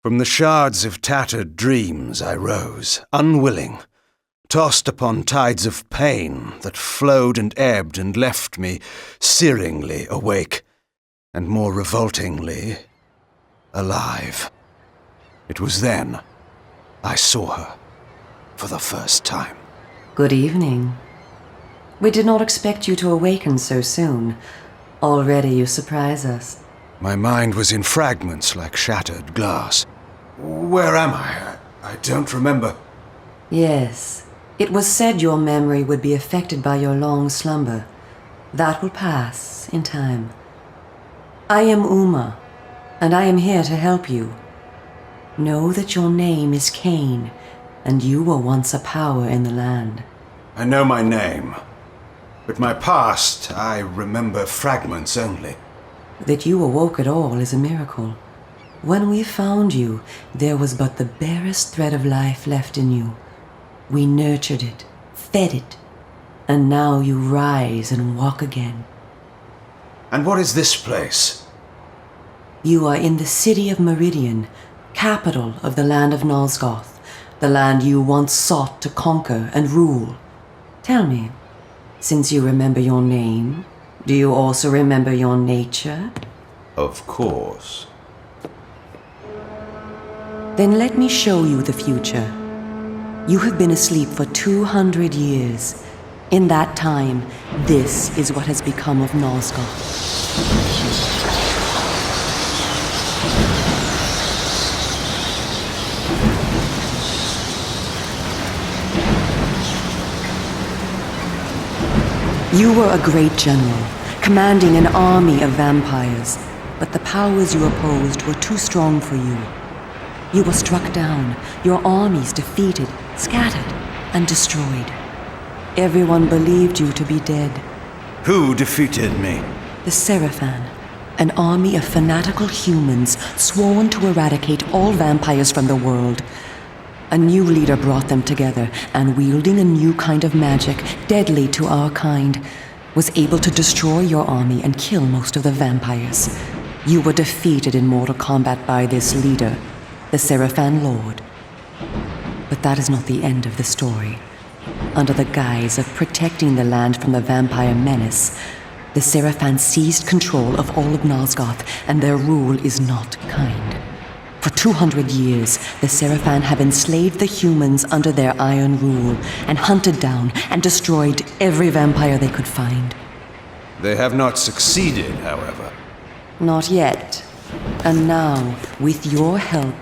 From the shards of tattered dreams I rose, unwilling, tossed upon tides of pain that flowed and ebbed and left me searingly awake, and more revoltingly, alive. It was then I saw her for the first time. Good evening. We did not expect you to awaken so soon. Already you surprise us. My mind was in fragments like shattered glass. Where am I? I don't remember. Yes. It was said your memory would be affected by your long slumber. That will pass in time. I am Uma, and I am here to help you. Know that your name is KAIN, and you were once a power in the land. I know my name, but my past, I remember fragments only. That you awoke at all is a miracle. When we found you, there was but the barest thread of life left in you. We nurtured it, fed it, and now you rise and walk again. And what is this place? You are in the city of Meridian, capital of the land of Nosgoth, the land you once sought to conquer and rule. Tell me, since you remember your name, do you also remember your nature? Of course. Then let me show you the future. You have been asleep for 200 years. In that time, this is what has become of Nosgoth. You were a great general, commanding an army of vampires, but the powers you opposed were too strong for you. You were struck down, your armies defeated, scattered, and destroyed. Everyone believed you to be dead. Who defeated me? The Seraphan, an army of fanatical humans sworn to eradicate all vampires from the world. A new leader brought them together, and wielding a new kind of magic, deadly to our kind, was able to destroy your army and kill most of the vampires. You were defeated in mortal combat by this leader, the Seraphan Lord. But that is not the end of the story. Under the guise of protecting the land from the vampire menace, the Seraphan seized control of all of Nosgoth, and their rule is not kind. For 200 years, the Seraphan have enslaved the humans under their iron rule and hunted down and destroyed every vampire they could find. They have not succeeded, however. Not yet. And now, with your help,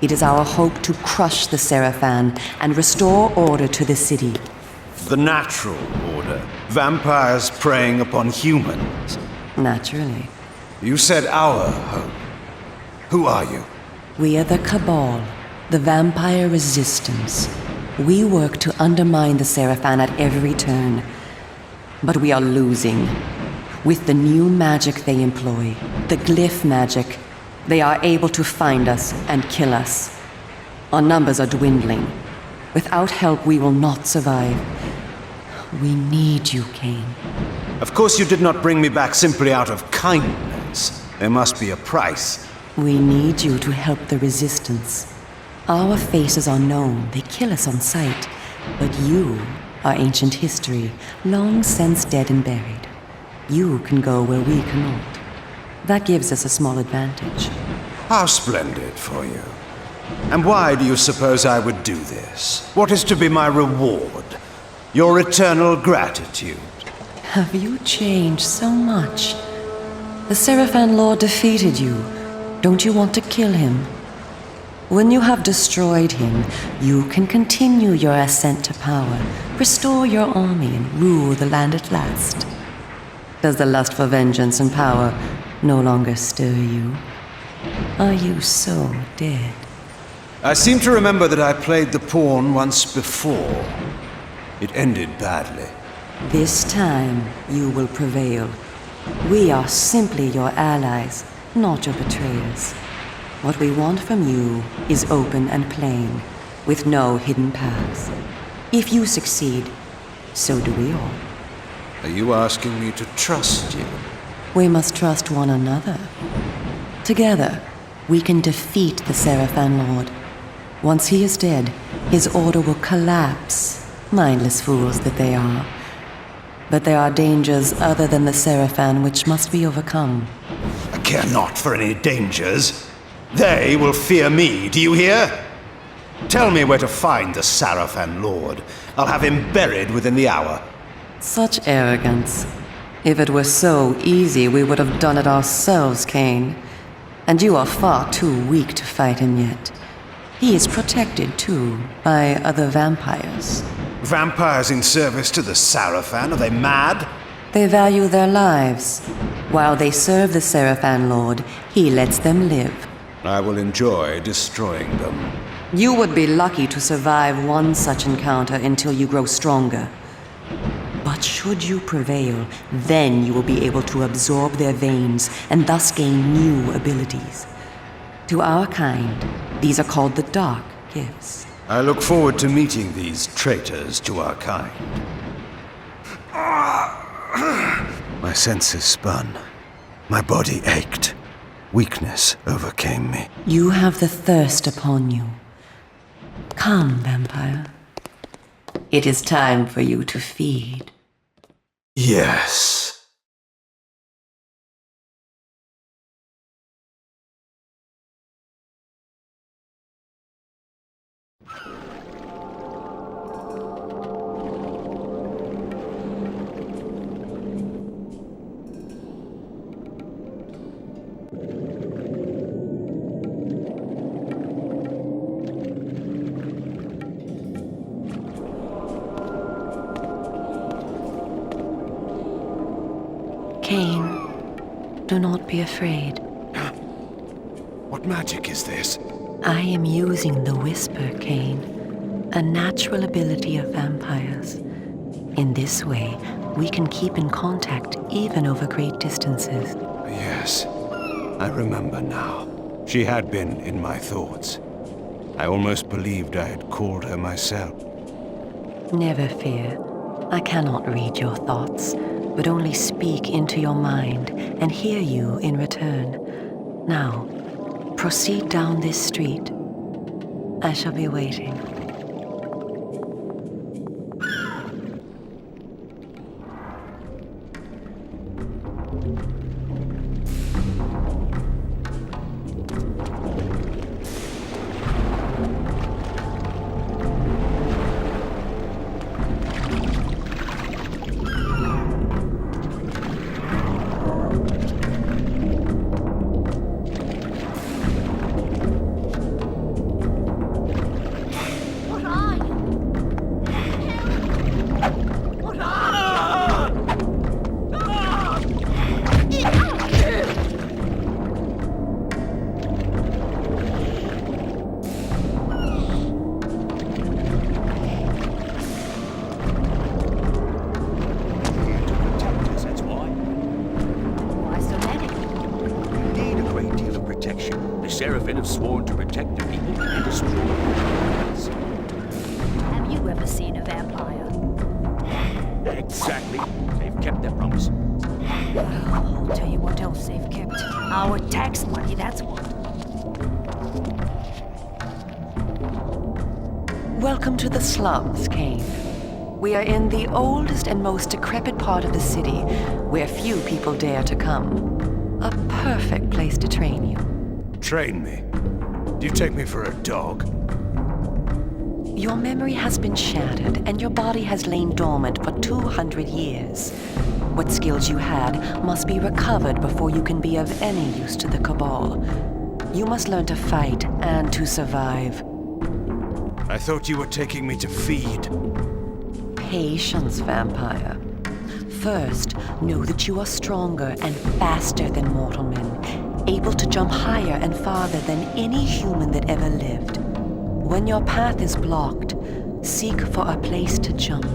it is our hope to crush the Seraphan and restore order to the city. The natural order. Vampires preying upon humans. Naturally. You said our hope. Who are you? We are the Cabal, the vampire resistance. We work to undermine the Seraphan at every turn. But we are losing. With the new magic they employ, the glyph magic, they are able to find us and kill us. Our numbers are dwindling. Without help, we will not survive. We need you, KAIN. Of course you did not bring me back simply out of kindness. There must be a price. We need you to help the resistance. Our faces are known, they kill us on sight. But you are ancient history, long since dead and buried. You can go where we cannot. That gives us a small advantage. How splendid for you. And why do you suppose I would do this? What is to be my reward? Your eternal gratitude. Have you changed so much? The Seraphan Lord defeated you. Don't you want to kill him? When you have destroyed him, you can continue your ascent to power, restore your army, and rule the land at last. Does the lust for vengeance and power no longer stir you? Are you so dead? I seem to remember that I played the pawn once before. It ended badly. This time, you will prevail. We are simply your allies, not your betrayers. What we want from you is open and plain, with no hidden paths. If you succeed, so do we all. Are you asking me to trust you? We must trust one another. Together, we can defeat the Seraphan Lord. Once he is dead, his order will collapse, mindless fools that they are. But there are dangers other than the Seraphan which must be overcome. I care not for any dangers. They will fear me, do you hear? Tell me where to find the Seraphan Lord. I'll have him buried within the hour. Such arrogance. If it were so easy, we would have done it ourselves, KAIN. And you are far too weak to fight him yet. He is protected, too, by other vampires. Vampires in service to the Seraphan? Are they mad? They value their lives. While they serve the Seraphan Lord, he lets them live. I will enjoy destroying them. You would be lucky to survive one such encounter until you grow stronger. But should you prevail, then you will be able to absorb their veins and thus gain new abilities. To our kind, these are called the Dark Gifts. I look forward to meeting these traitors to our kind. My senses spun. My body ached. Weakness overcame me. You have the thirst upon you. Come, vampire. It is time for you to feed. Yes. KAIN, do not be afraid. What magic is this? I am using the Whisper, KAIN, a natural ability of vampires. In this way, we can keep in contact even over great distances. Yes, I remember now. She had been in my thoughts. I almost believed I had called her myself. Never fear. I cannot read your thoughts, but only speak into your mind and hear you in return. Now, proceed down this street. I shall be waiting. Seraphim have sworn to protect the people and destroy the Have you ever seen a vampire? Exactly. They've kept their promise. I'll tell you what else they've kept. Our tax money, that's what. Welcome to the slums, KAIN. We are in the oldest and most decrepit part of the city, where few people dare to come. A perfect place to train you. Train me? Do you take me for a dog? Your memory has been shattered, and your body has lain dormant for 200 years. What skills you had must be recovered before you can be of any use to the Cabal. You must learn to fight and to survive. I thought you were taking me to feed. Patience, vampire. First, know that you are stronger and faster than mortal men, able to jump higher and farther than any human that ever lived. When your path is blocked, seek for a place to jump.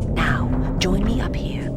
Now, join me up here.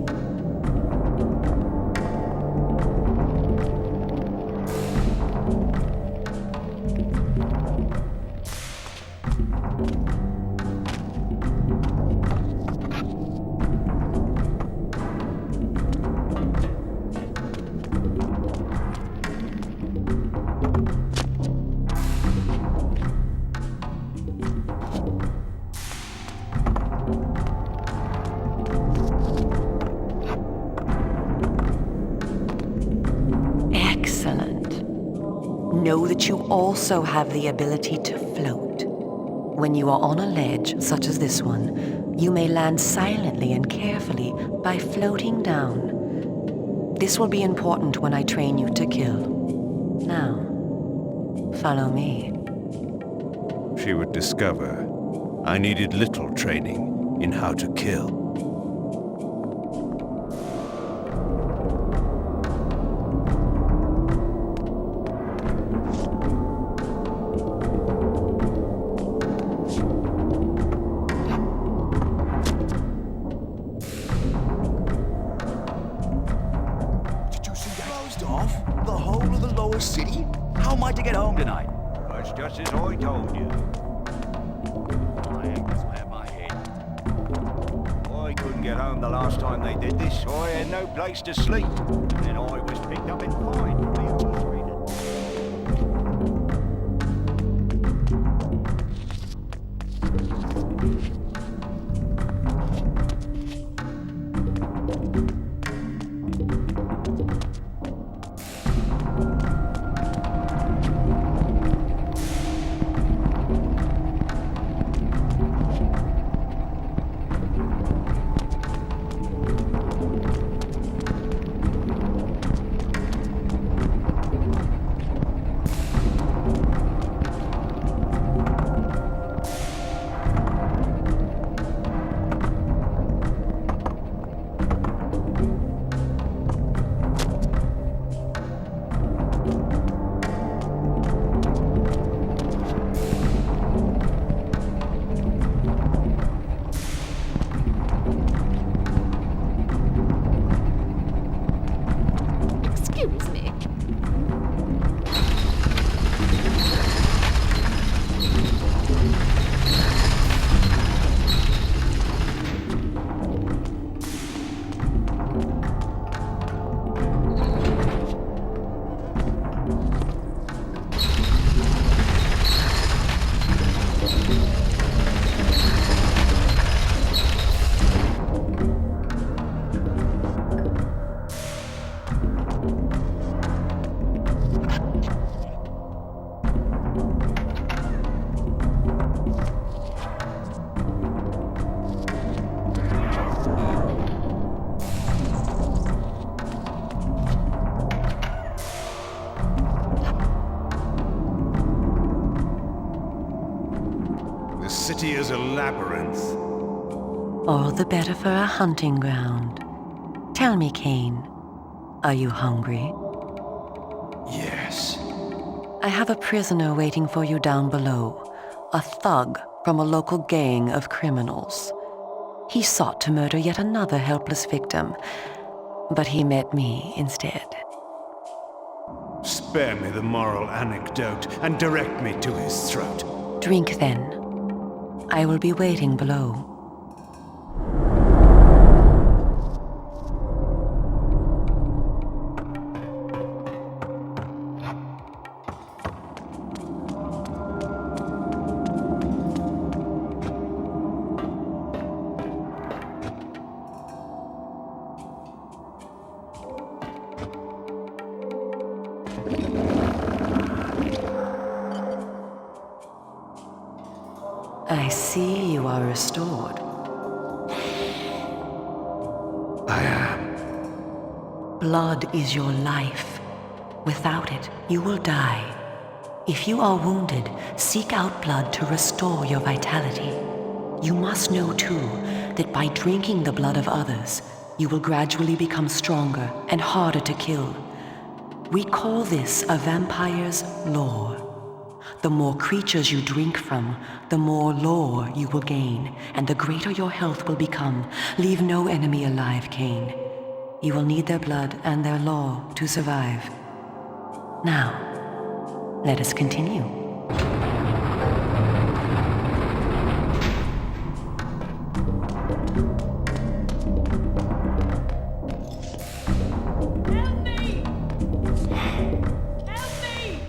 know that you also have the ability to float. When you are on a ledge, such as this one, you may land silently and carefully by floating down. This will be important when I train you to kill. Now, follow me. She would discover I needed little training in how to kill. The whole of the lower city? How am I to get home tonight? It's just as I told you. I ain't just where my head. I couldn't get home the last time they did this, so I had no place to sleep. Then I was picked up in fine from the illustrator. Excuse me. The city is a labyrinth. All the better for a hunting ground. Tell me, KAIN, are you hungry? Yes. I have a prisoner waiting for you down below, a thug from a local gang of criminals. He sought to murder yet another helpless victim, but he met me instead. Spare me the moral anecdote and direct me to his throat. Drink then. I will be waiting below. I see you are restored. I am. Blood is your life. Without it, you will die. If you are wounded, seek out blood to restore your vitality. You must know, too, that by drinking the blood of others, you will gradually become stronger and harder to kill. We call this a vampire's lore. The more creatures you drink from, the more lore you will gain, and the greater your health will become. Leave no enemy alive, KAIN. You will need their blood and their lore to survive. Now, let us continue. Help me! Help me!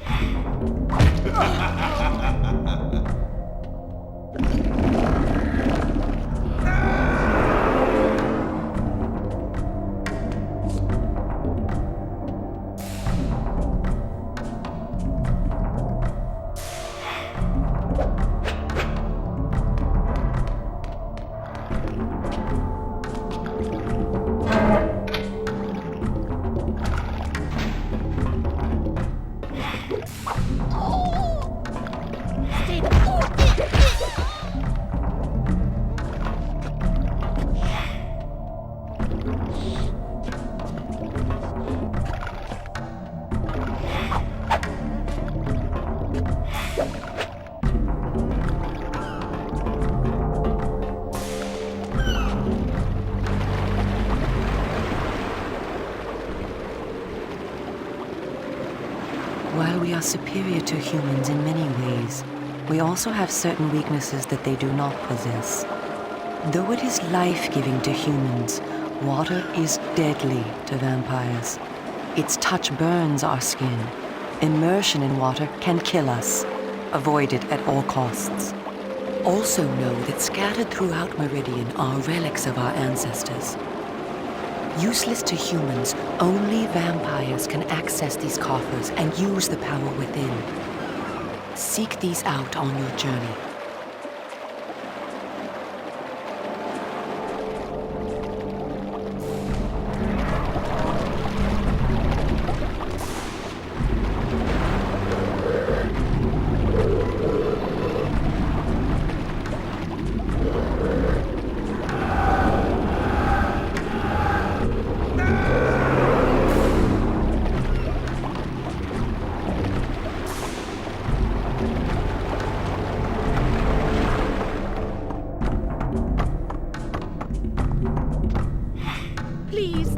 are superior to humans in many ways. We also have certain weaknesses that they do not possess. Though it is life-giving to humans, water is deadly to vampires. Its touch burns our skin. Immersion in water can kill us. Avoid it at all costs. Also know that scattered throughout Meridian are relics of our ancestors. Useless to humans, only vampires can access these coffers and use the power within. Seek these out on your journey. Please.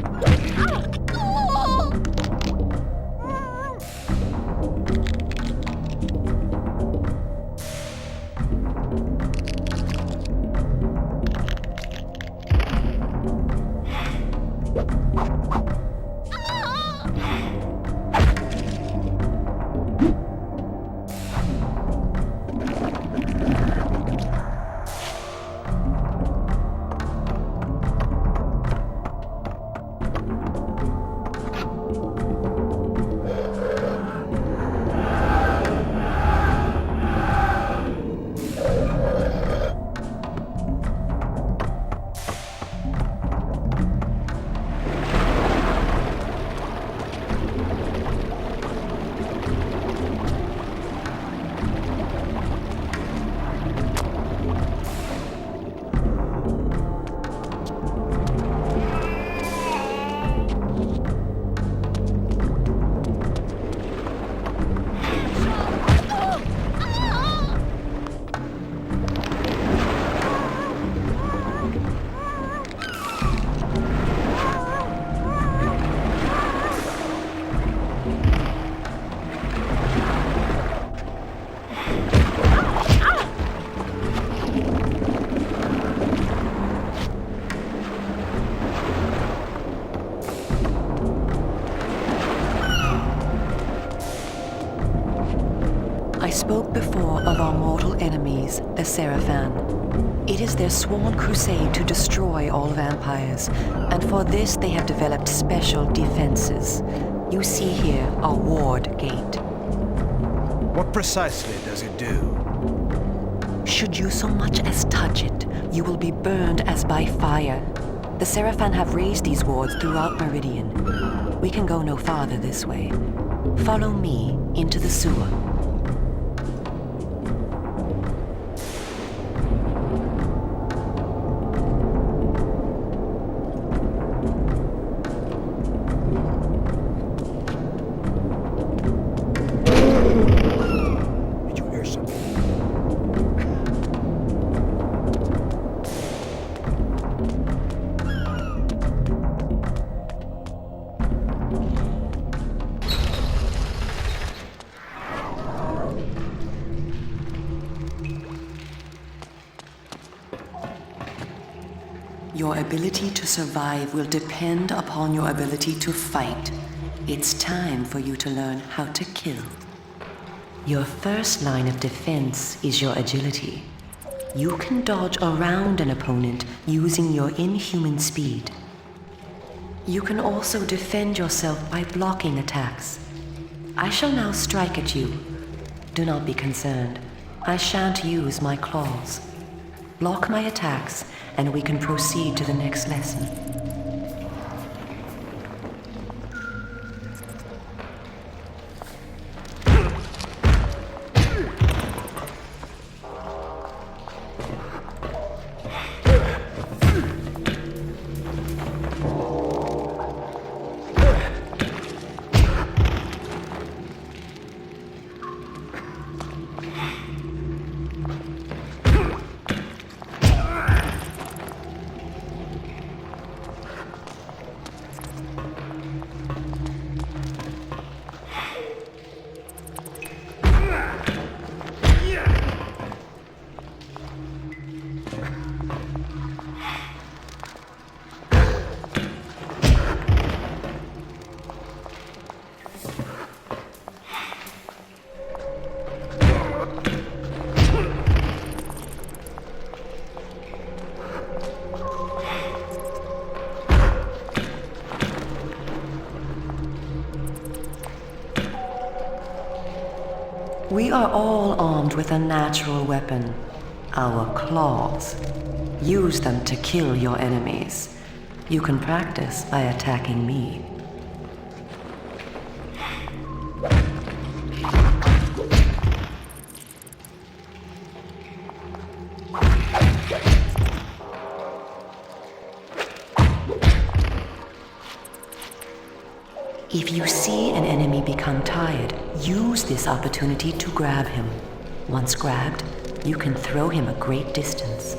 I spoke before of our mortal enemies, the Seraphan. It is their sworn crusade to destroy all vampires, and for this they have developed special defenses. You see here a ward gate. What precisely does it do? Should you so much as touch it, you will be burned as by fire. The Seraphan have raised these wards throughout Meridian. We can go no farther this way. Follow me into the sewer. Did you hear something? Your ability to survive will depend upon your ability to fight. It's time for you to learn how to kill. Your first line of defense is your agility. You can dodge around an opponent using your inhuman speed. You can also defend yourself by blocking attacks. I shall now strike at you. Do not be concerned. I shan't use my claws. Block my attacks, and we can proceed to the next lesson. We are all armed with a natural weapon, our claws. Use them to kill your enemies. You can practice by attacking me. If you see an enemy become tired, use this opportunity to grab him. Once grabbed, you can throw him a great distance.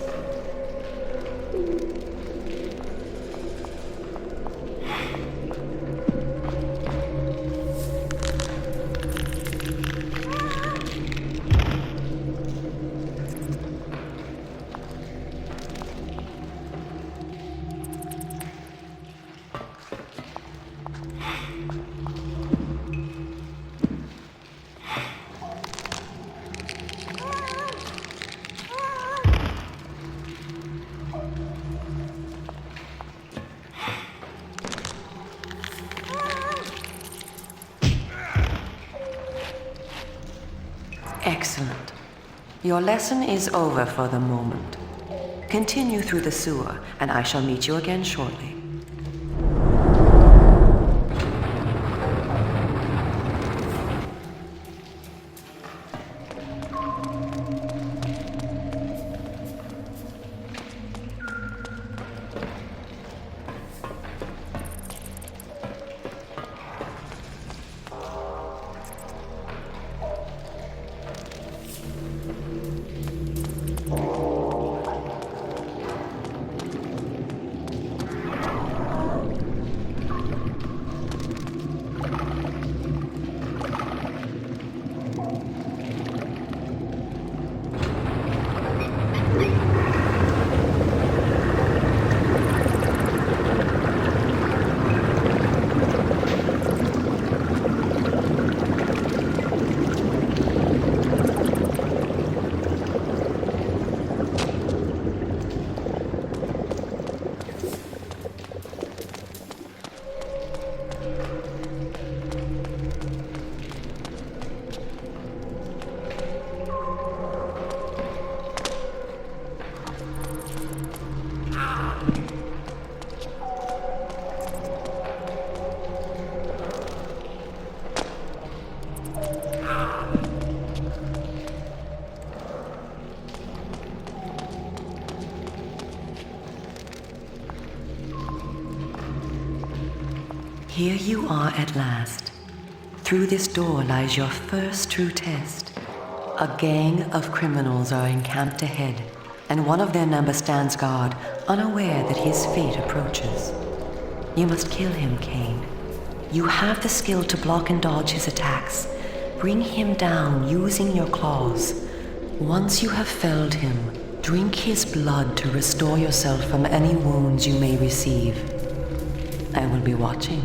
Excellent. Your lesson is over for the moment. Continue through the sewer, and I shall meet you again shortly. Here you are at last. Through this door lies your first true test. A gang of criminals are encamped ahead, and one of their number stands guard, unaware that his fate approaches. You must kill him, KAIN. You have the skill to block and dodge his attacks. Bring him down using your claws. Once you have felled him, drink his blood to restore yourself from any wounds you may receive. I will be watching.